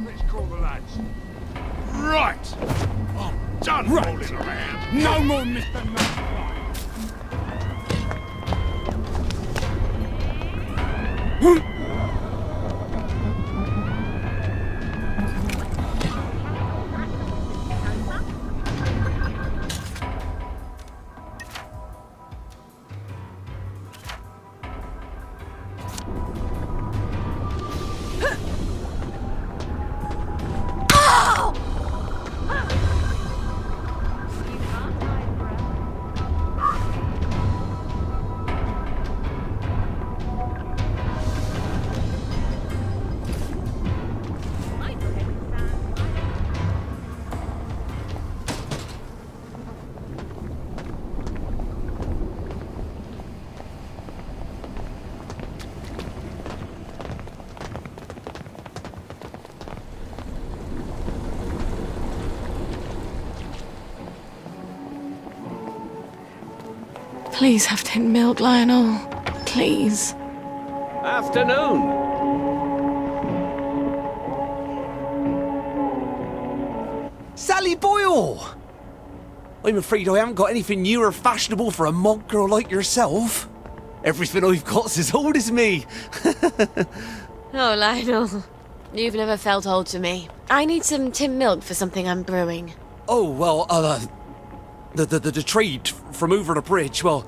Let's call the lads. Right! I'm done rolling around. No more Mr. Nutfly. Please have tin milk, Lionel. Please. Afternoon. Sally Boyle! I'm afraid I haven't got anything new or fashionable for a monk girl like yourself. Everything I've got's as old as me. Oh, Lionel. You've never felt old to me. I need some tin milk for something I'm brewing. Oh, well, the trade from over the bridge, well,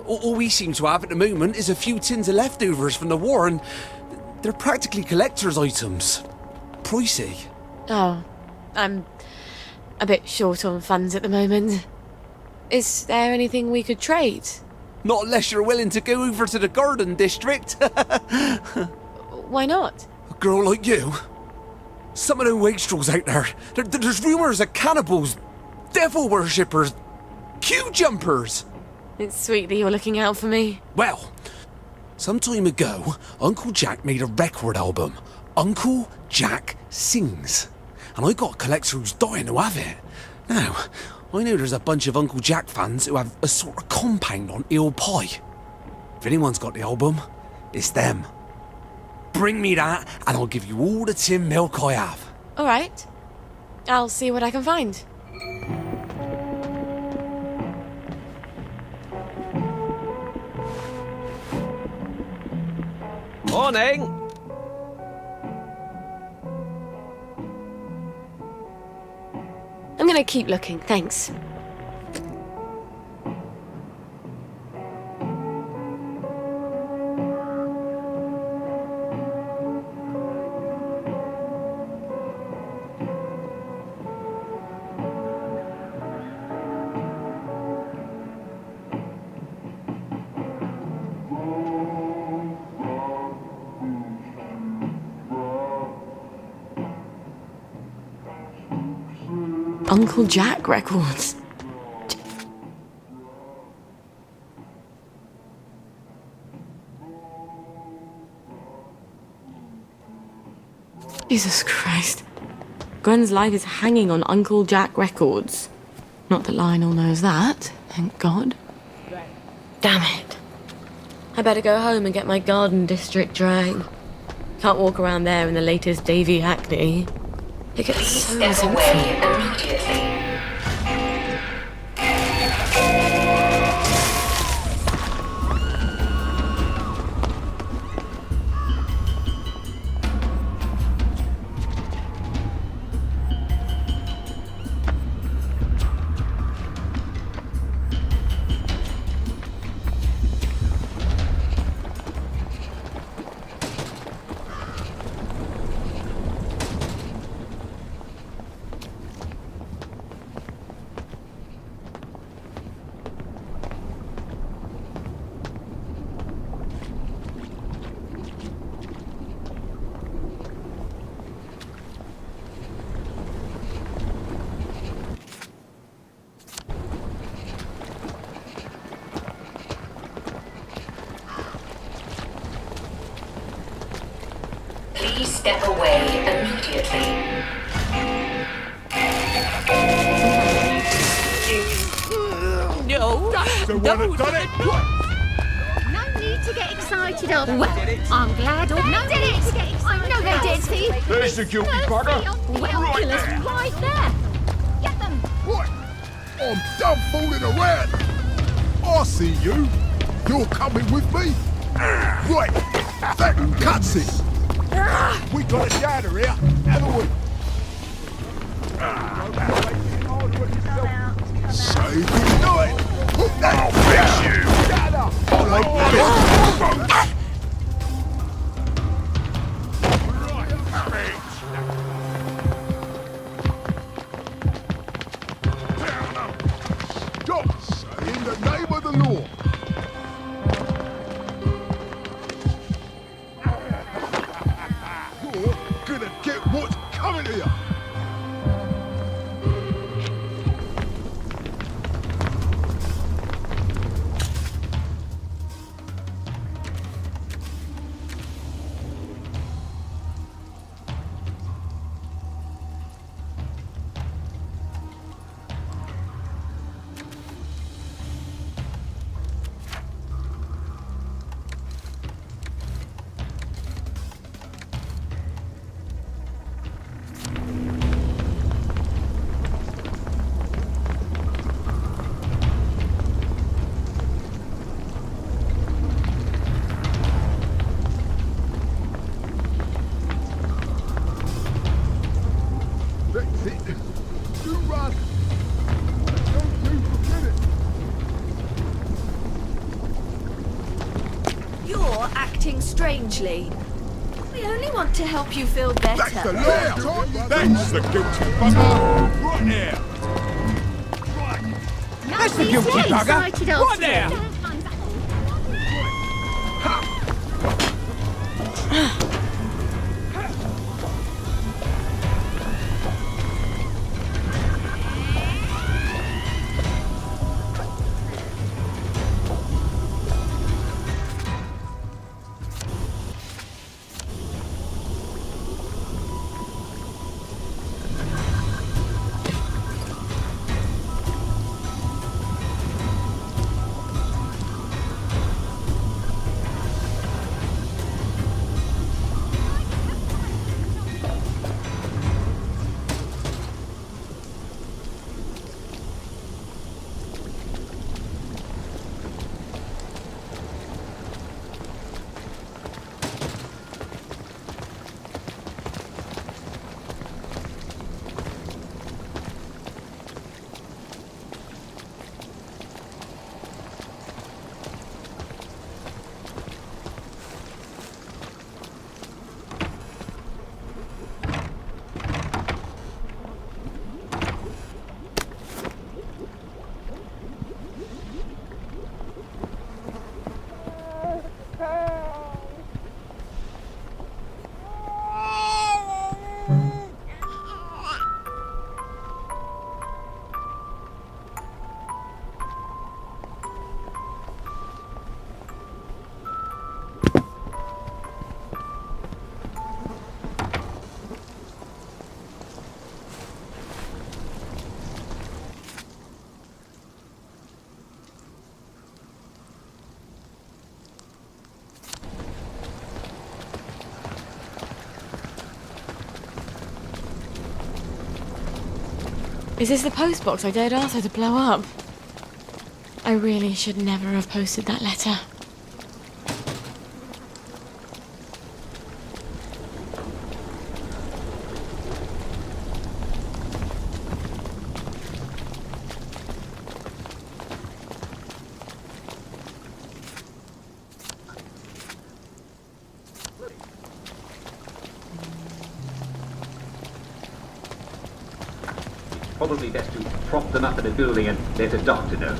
all we seem to have at the moment is a few tins of leftovers from the war, and they're practically collector's items. Pricey. Oh, I'm a bit short on funds at the moment. Is there anything we could trade? Not unless you're willing to go over to the garden district. Why not? A girl like you? Some of the wastrels out there, there's rumours of cannibals, devil worshippers, queue jumpers. It's sweet that you're looking out for me. Well, some time ago, Uncle Jack made a record album, Uncle Jack Sings. And I got a collector who's dying to have it. Now, I know there's a bunch of Uncle Jack fans who have a sort of compound on Eel Pie. If anyone's got the album, it's them. Bring me that, and I'll give you all the tin milk I have. All right. I'll see what I can find. Morning. I'm gonna keep looking, thanks. Uncle Jack records. Jesus Christ. Gwen's life is hanging on Uncle Jack records. Not that Lionel knows that, thank God. Damn it. I better go home and get my garden district drag. Can't walk around there in the latest Davy Hackney. It gets so resentful. Please step away immediately. No, The one that done it? No need to get excited. excited of. Well, I'm glad all no did it. I know they did, see? There's the guilty bugger. Well, Right killer's there. right there. Get them. What? I'm done fooling around. I see you. You're coming with me? Right, that cuts it. We got a shadow here, haven't we? Say goodnight. I'll fix you. Stop, in the name of the law. You're gonna get what's coming here. That's it. You run. Don't you forget it. You're acting strangely. We only want to help you feel better. That's the law. That's the guilty bugger. Right there. That's the guilty bugger. Right there. Is this the post box I dared Arthur to blow up? I really should never have posted that letter. Probably best to prop them up in a building and let a doctor know.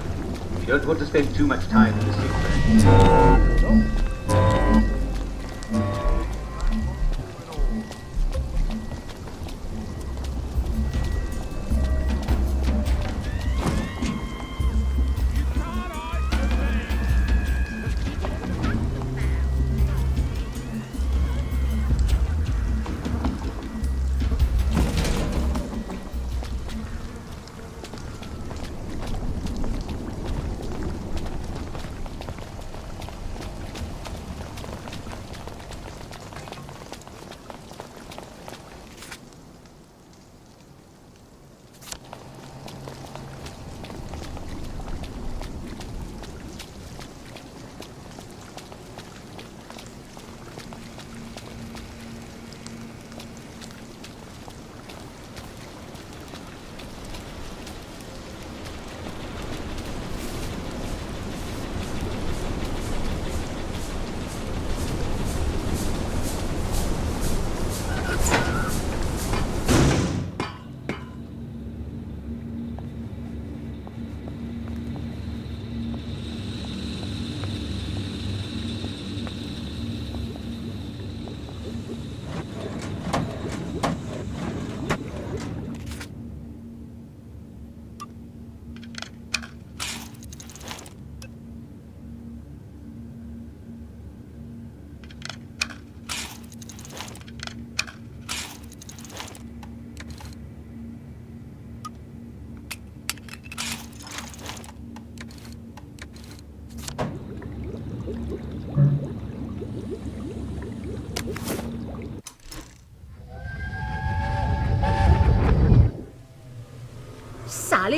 You don't want to spend too much time in the sick bay.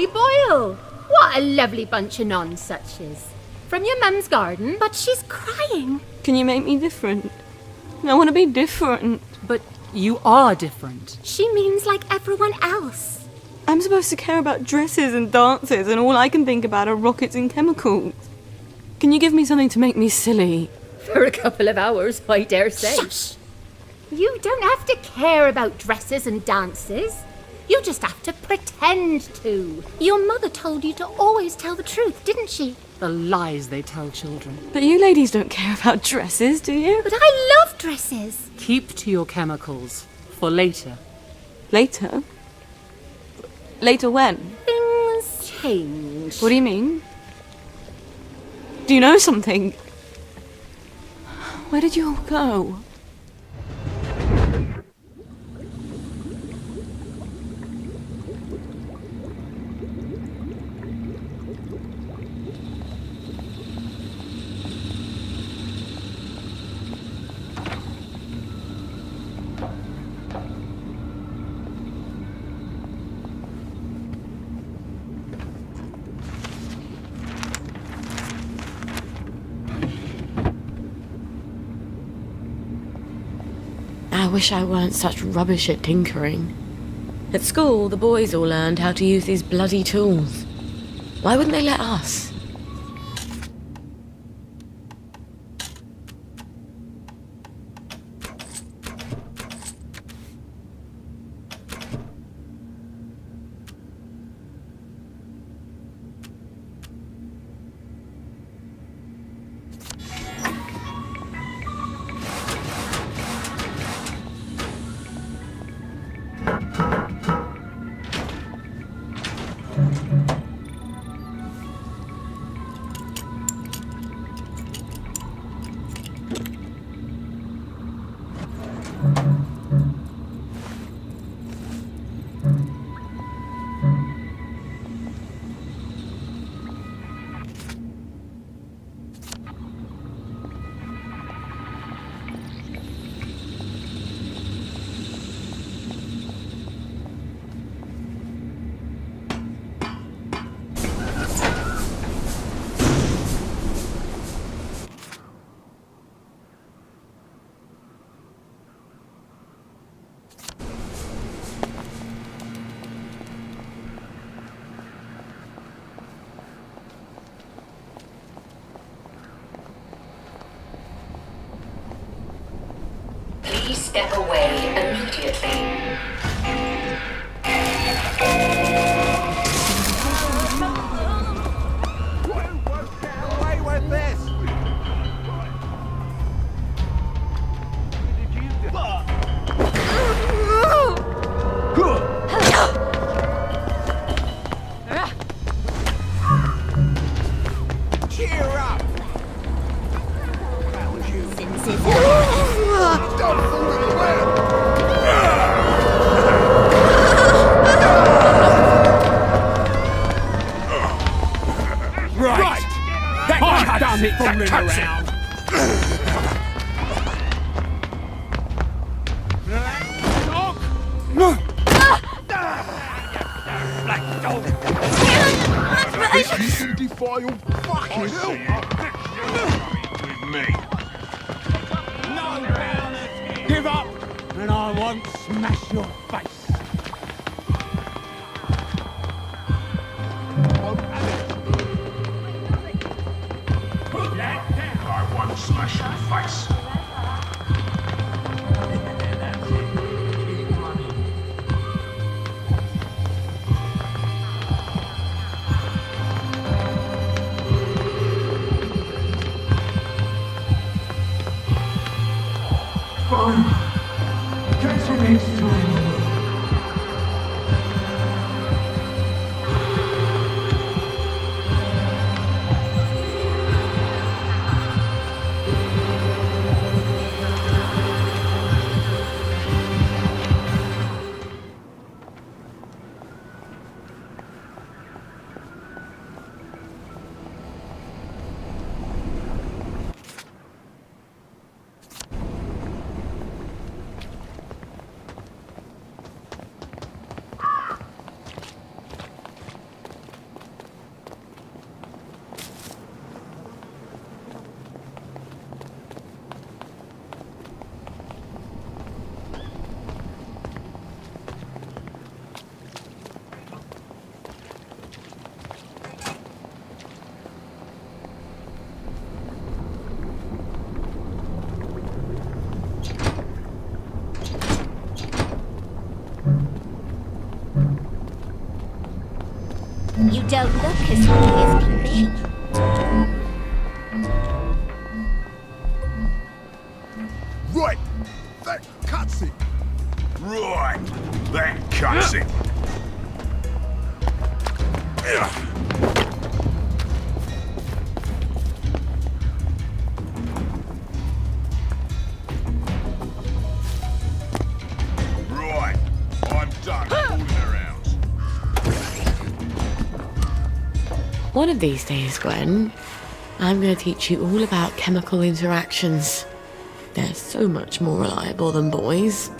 Molly Boyle! What a lovely bunch of nonsuches. From your mum's garden? But she's crying. Can you make me different? I want to be different. But you are different. She means like everyone else. I'm supposed to care about dresses and dances, and all I can think about are rockets and chemicals. Can you give me something to make me silly? For a couple of hours, I dare say. Shush! You don't have to care about dresses and dances. You just have to pretend to. Your mother told you to always tell the truth, didn't she? The lies they tell children. But you ladies don't care about dresses, do you? But I love dresses. Keep to your chemicals. For later. Later? Later when? Things change. What do you mean? Do you know something? Where did you all go? I wish I weren't such rubbish at tinkering. At school, the boys all learned how to use these bloody tools. Why wouldn't they let us? Please step away immediately. Away with this! Cheer up! Don't fool it around! Right! I've done it, fooling around! Black dog! You defile fucking hell! Give up, and I won't smash your face. I won't smash your face. Fine. Catch you next time. You don't look as happy as can be. Right, that cuts it. Right, that cuts it. Right, I'm done fooling around. One of these days, Gwen, I'm going to teach you all about chemical interactions. They're so much more reliable than boys.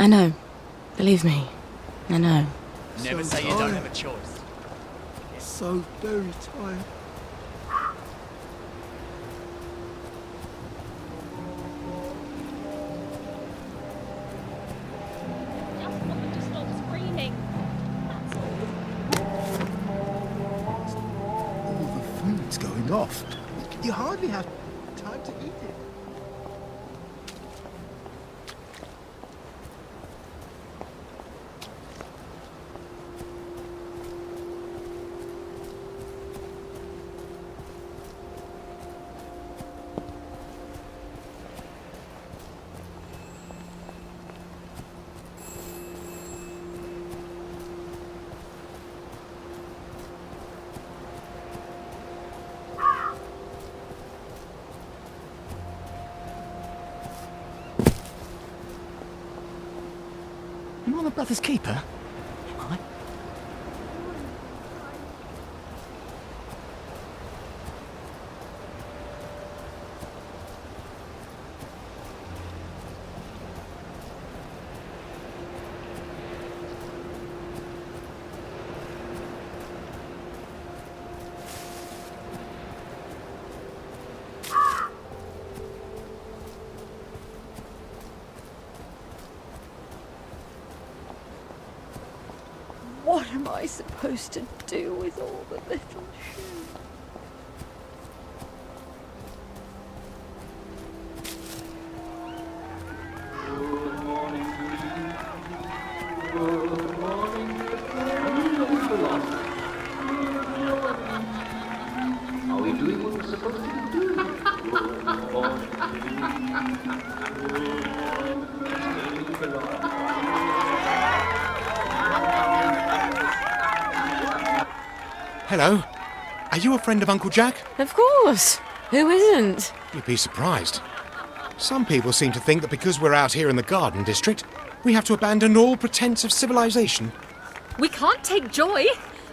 I know. Believe me. I know. Never say you don't have a choice. So very tired. Just want them to stop screaming. That's all. All the food's going off. You hardly have time to eat it. You want the brother's keeper? Am I? What am I supposed to do with all the little shoes? Are we doing what we're supposed to be doing? Hello. Are you a friend of Uncle Jack? Of course. Who isn't? You'd be surprised. Some people seem to think that because we're out here in the Garden District, we have to abandon all pretense of civilization. We can't take joy,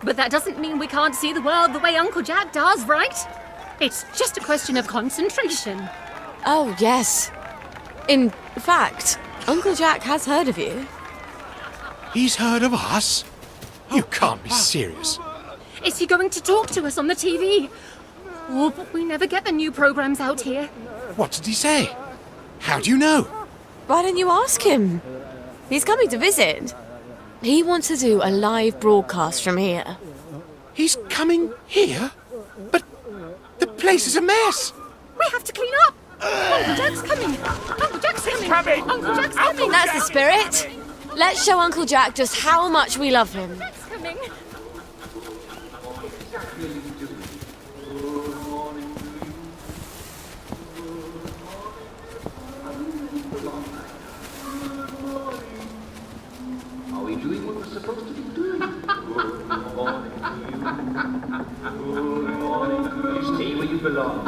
but that doesn't mean we can't see the world the way Uncle Jack does, right? It's just a question of concentration. Oh, yes. In fact, Uncle Jack has heard of you. He's heard of us? You can't be serious. Is he going to talk to us on the TV? Oh, but we never get the new programs out here. What did he say? How do you know? Why don't you ask him? He's coming to visit. He wants to do a live broadcast from here. He's coming here? But the place is a mess. We have to clean up. Uncle Jack's coming. Uncle Jack's coming. Uncle Jack's coming. That's the spirit. Let's show Uncle Jack just how much we love him. Jack's coming. Are we doing what we're supposed to be doing? Good morning to you. Good morning. You stay where you belong.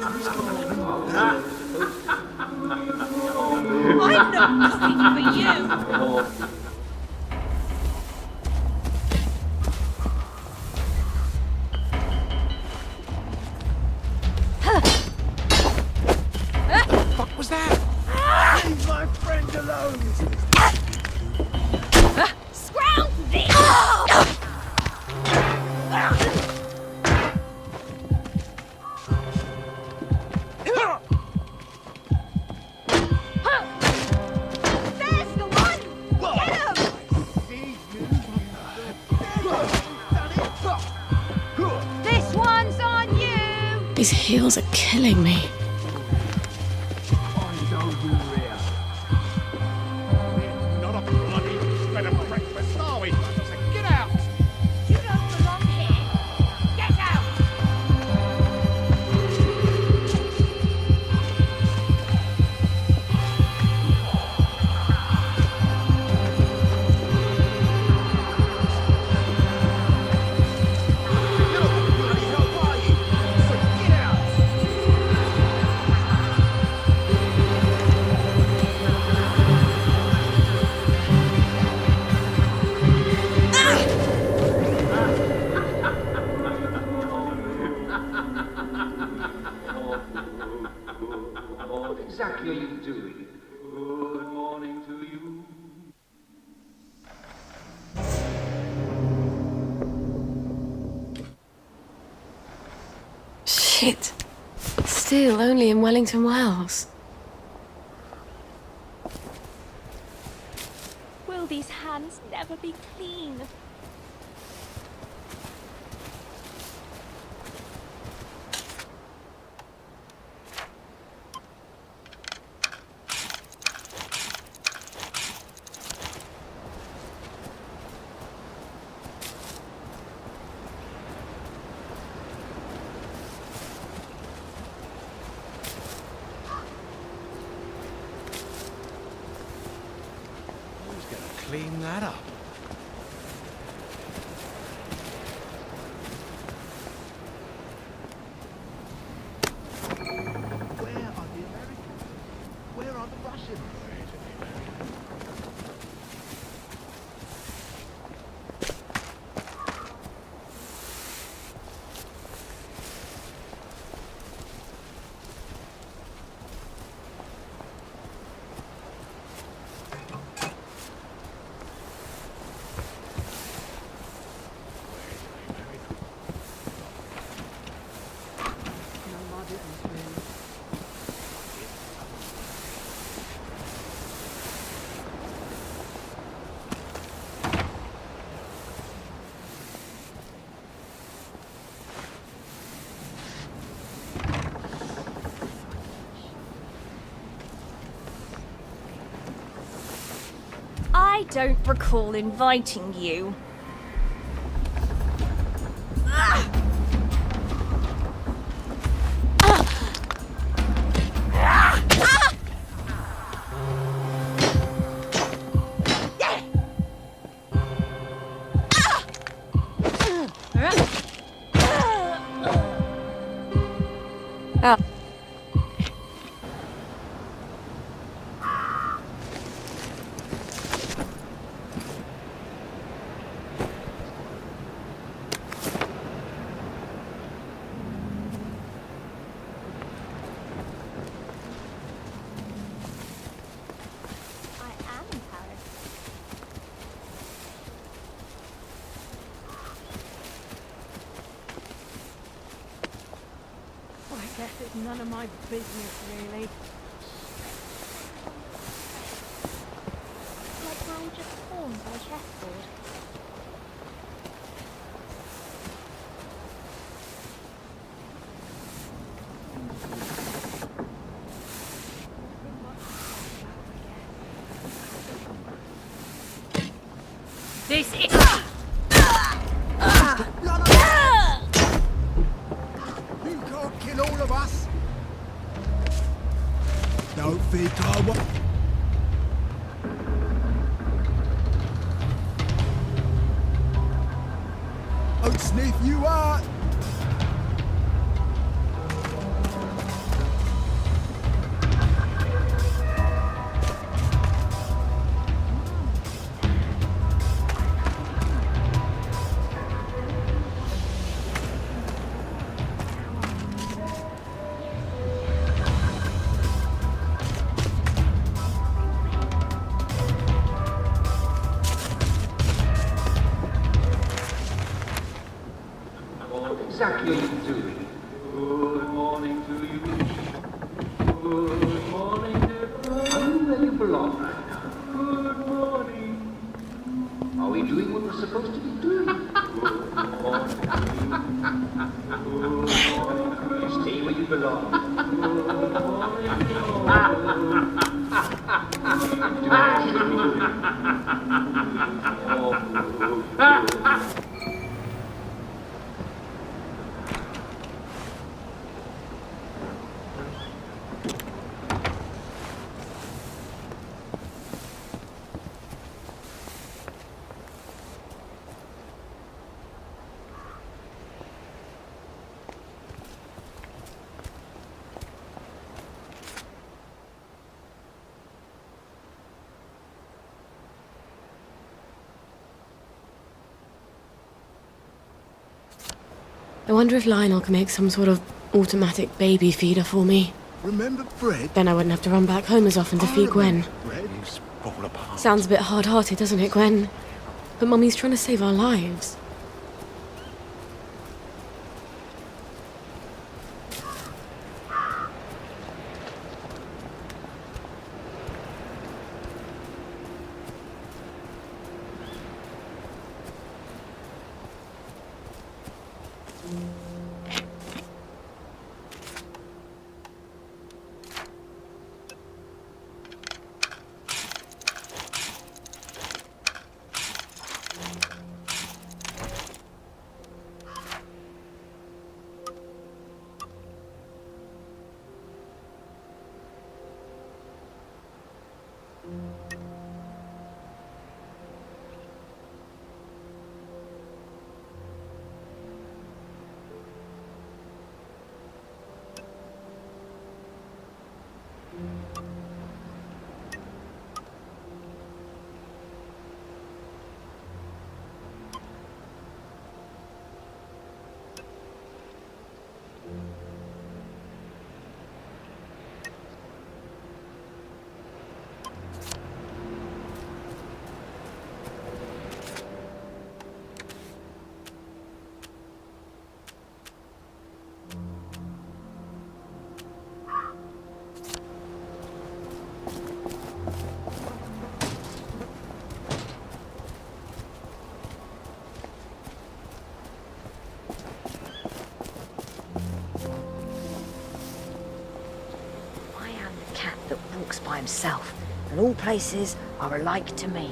I'm not cooking for you! What was that? Leave my friend alone! Scrounge this! There's the one! Get him! This one's on you! These heels are killing me. Not a bloody bed of breakfast, are we? So get out! You don't belong here! Get out! Bloody hell are you? So get out! What exactly are you doing? Good morning to you. Shit. Still only in Wellington, Wales. Will these hands never be clean? Who's going to clean that up? Where are the Americans? Where are the Russians? I don't recall inviting you. I guess it's none of my business, really. Like we're all just pawns on a chessboard. This is... You can't kill all of us. Don't think I won't. Don't sniff you out. exactly what you're doing. Good morning to you. Good morning, dear. Are you where you belong right now? Good morning. Are we doing what we're supposed to be doing? Good morning to you. Good morning to you. Stay where you belong. Good morning, I wonder if Lionel can make some sort of automatic baby feeder for me. Remember bread? Then I wouldn't have to run back home as often to feed Gwen. Bread? You sprawl apart. Sounds a bit hard-hearted, doesn't it, Gwen? But Mummy's trying to save our lives. That walks by himself, and all places are alike to me.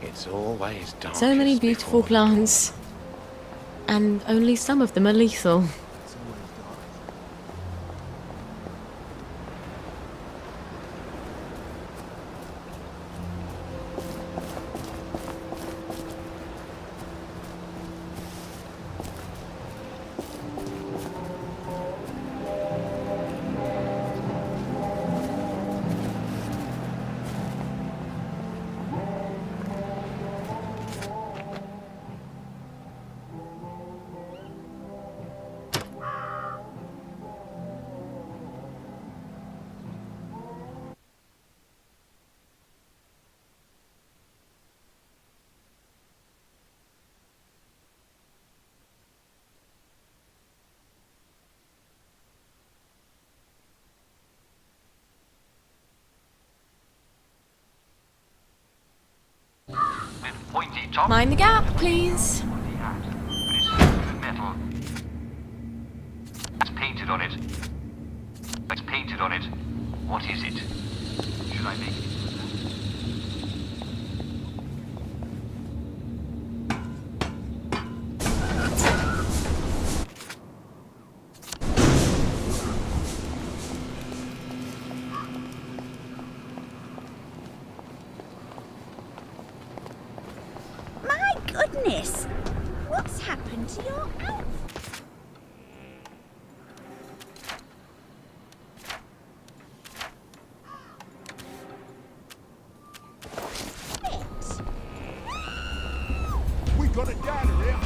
It's always dark. So many beautiful plants. And only some of them are lethal. Mind the gap, please. Metal. It's painted on it. It's painted on it. What is it? Should I make it? Goodness! What's happened to your outfit? We got it down here.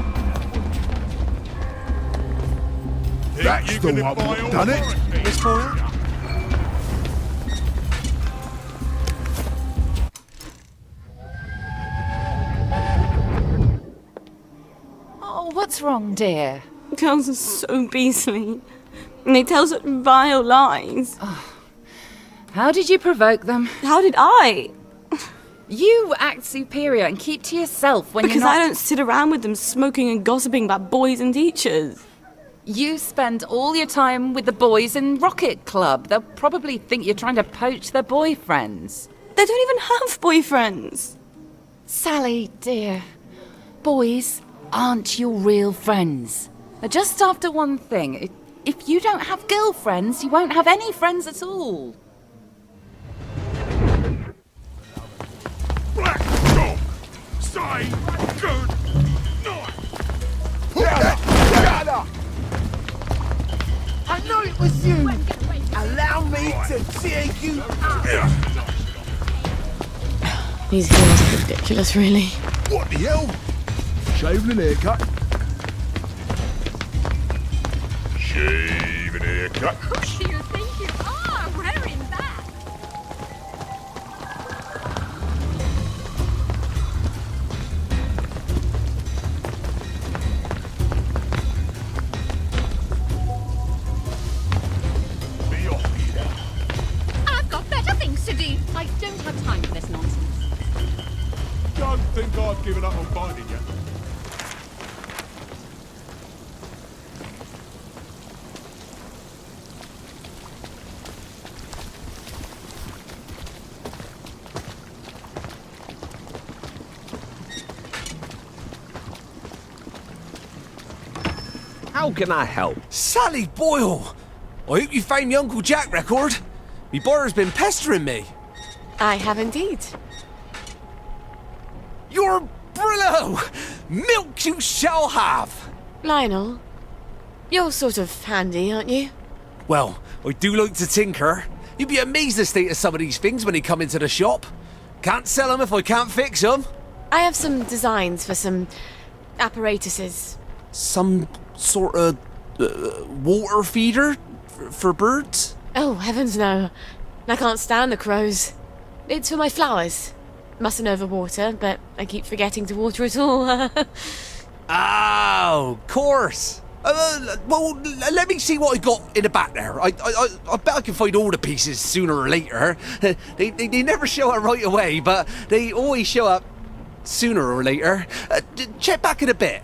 That's the one that done it. Miss Boyle? Oh, what's wrong, dear? girls are so beastly. And they tell such vile lies. How did you provoke them? How did I? You act superior and keep to yourself when Because you're not... I don't sit around with them smoking and gossiping about boys and teachers. You spend all your time with the boys in Rocket Club. They'll probably think you're trying to poach their boyfriends. They don't even have boyfriends. Sally, dear, boys aren't your real friends. They're just after one thing. If you don't have girlfriends, you won't have any friends at all. Black dog! Say good night! I know it was you! Allow me to take you out! These heels are ridiculous, really. What the hell? Shaving and haircut. Shave and haircut. Who do you think you are wearing that? Be off here. I've got better things to do. I don't have time for this nonsense. Don't think I've given up on finding you. How can I help? Sally Boyle! I hope you found my Uncle Jack record. Me brother's been pestering me. I have indeed. You're Brillo! Milk you shall have! Lionel, you're sort of handy, aren't you? Well, I do like to tinker. You'd be amazed at the state of some of these things when they come into the shop. Can't sell them if I can't fix them. I have some designs for some apparatuses. Some sort of water feeder for birds? Oh, heavens no. I can't stand the crows. It's for my flowers. Mustn't overwater, but I keep forgetting to water it all. Oh, of course. Well, let me see what I got in the back there. I bet I can find all the pieces sooner or later. They never show up right away, but they always show up sooner or later. Check back in a bit.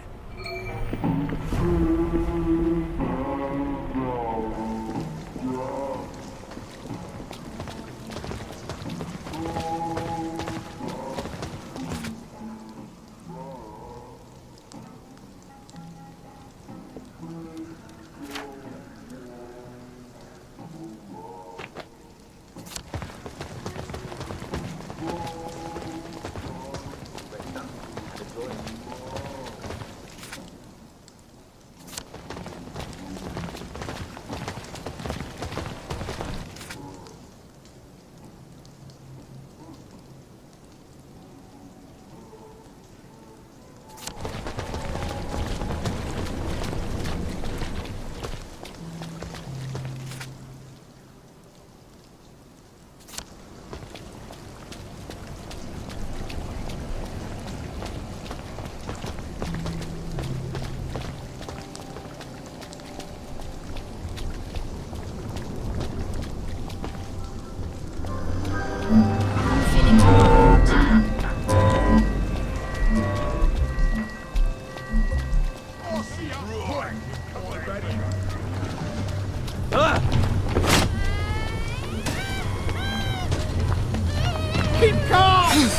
Keep calm!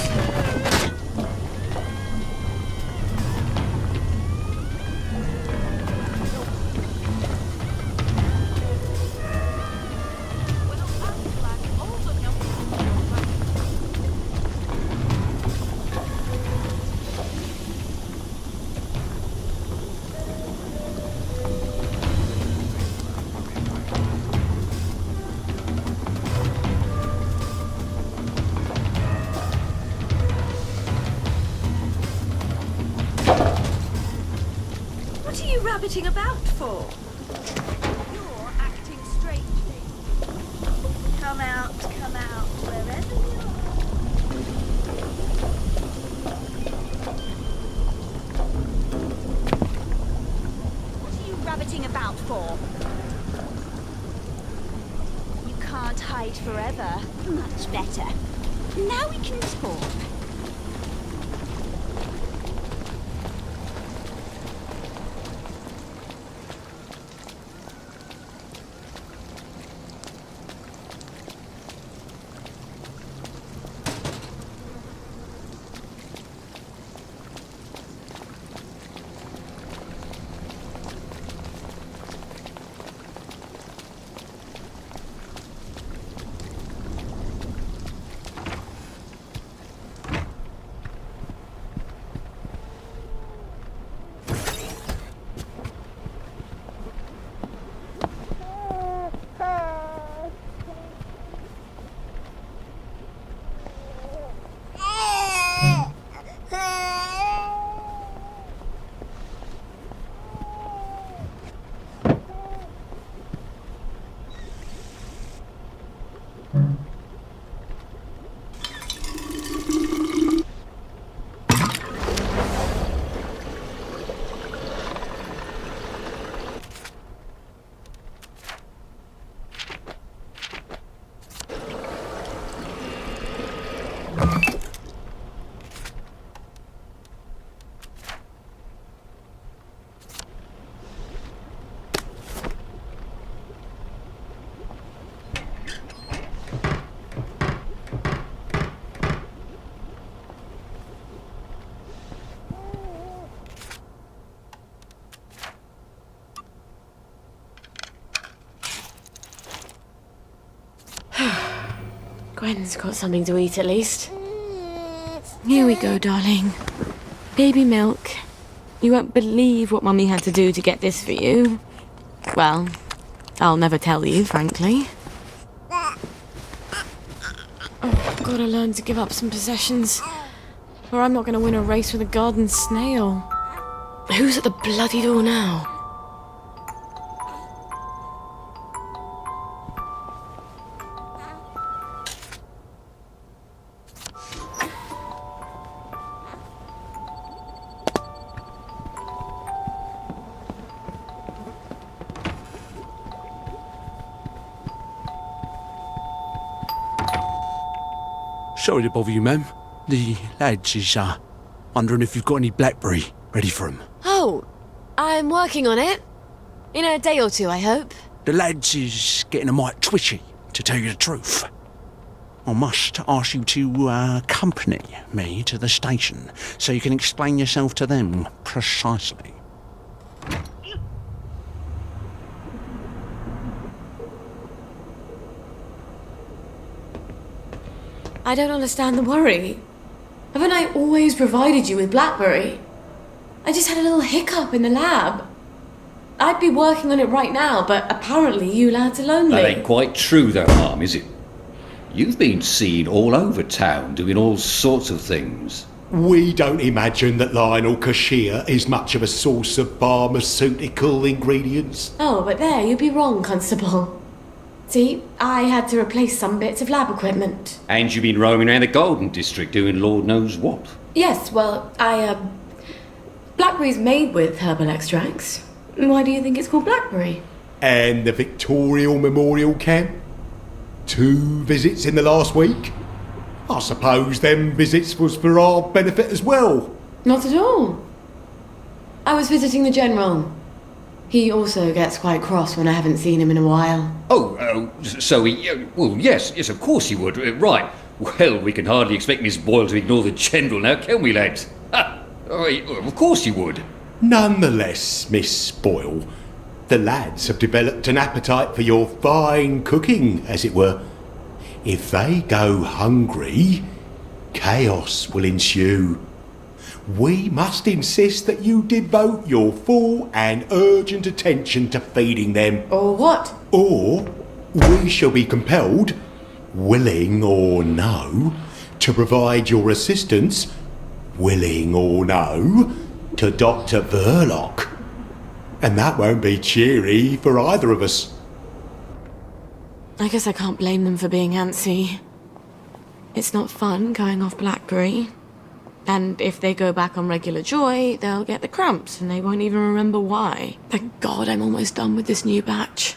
What are you rabbiting about for? You're acting strangely. Come out, wherever you are. What are you hide forever. Much better. Now we can talk. Gwen's got something to eat at least. Here we go, darling. Baby milk. You won't believe what Mummy had to do to get this for you. Well, I'll never tell you, frankly. Oh, I've got to learn to give up some possessions, or I'm not going to win a race with a garden snail. Who's at the bloody door now? Sorry to bother you, ma'am. The lads is, wondering if you've got any blackberry ready for 'em. Oh, I'm working on it. In a day or two, I hope. The lads is getting a mite twitchy, to tell you the truth. I must ask you to accompany me to the station so you can explain yourself to them precisely. I don't understand the worry. Haven't I always provided you with blackberry? I just had a little hiccup in the lab. I'd be working on it right now, but apparently you lads are lonely. That ain't quite true though, Mum, is it? You've been seen all over town doing all sorts of things. We don't imagine that Lionel Cashier is much of a source of pharmaceutical ingredients. Oh, but there, you'd be wrong, Constable. See, I had to replace some bits of lab equipment. And you've been roaming around the Golden District doing Lord knows what. Yes, well, blackberry's made with herbal extracts. Why do you think it's called blackberry? And the Victorial Memorial Camp? 2 visits in the last week? I suppose them visits was for our benefit as well. Not at all. I was visiting the General. He also gets quite cross when I haven't seen him in a while. So he... well, yes, of course he would. Right. Well, we can hardly expect Miss Boyle to ignore the General now, can we, lads? Of course he would. Nonetheless, Miss Boyle, the lads have developed an appetite for your fine cooking, as it were. If they go hungry, chaos will ensue. We must insist that you devote your full and urgent attention to feeding them. Or what? Or we shall be compelled, willing or no, to provide your assistance, willing or no, to Dr. Verloc. And that won't be cheery for either of us. I guess I can't blame them for being antsy. It's not fun going off blackberry. And if they go back on regular joy, they'll get the cramps and they won't even remember why. Thank God I'm almost done with this new batch.